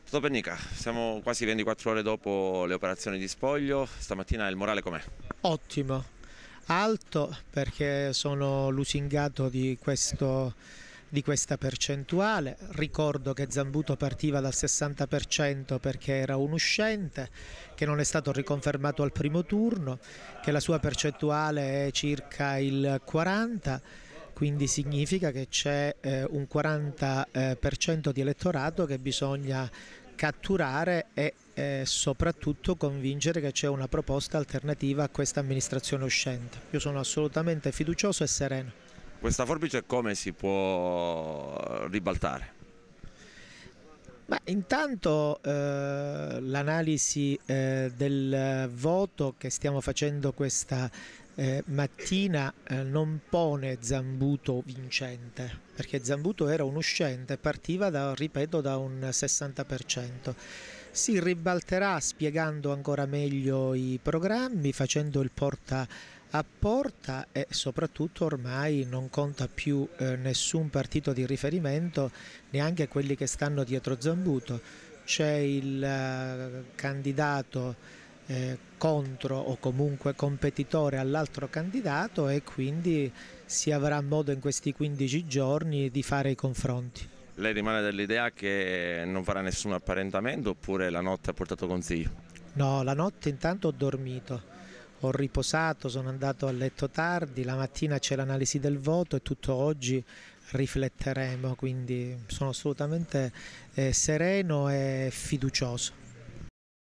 Tutto per Nica, siamo quasi 24 ore dopo le operazioni di spoglio, stamattina il morale com'è? Ottimo, alto perché sono lusingato di questa percentuale. Ricordo che Zambuto partiva dal 60% perché era un uscente, che non è stato riconfermato al primo turno, che la sua percentuale è circa il 40%. Quindi significa che c'è un 40% di elettorato che bisogna catturare e soprattutto convincere che c'è una proposta alternativa a questa amministrazione uscente. Io sono assolutamente fiducioso e sereno. Questa forbice come si può ribaltare? Ma intanto l'analisi del voto che stiamo facendo questa mattina non pone Zambuto vincente, perché Zambuto era un uscente, partiva da, ripeto, da un 60%. Si ribalterà spiegando ancora meglio i programmi, facendo il porta a porta e soprattutto ormai non conta più nessun partito di riferimento, neanche quelli che stanno dietro Zambuto. C'è il candidato contro o comunque competitore all'altro candidato e quindi si avrà modo in questi 15 giorni di fare i confronti. Lei rimane dell'idea che non farà nessun apparentamento oppure la notte ha portato consiglio? No, la notte intanto ho dormito, ho riposato, sono andato a letto tardi, la mattina c'è l'analisi del voto e tutto oggi rifletteremo, quindi sono assolutamente sereno e fiducioso.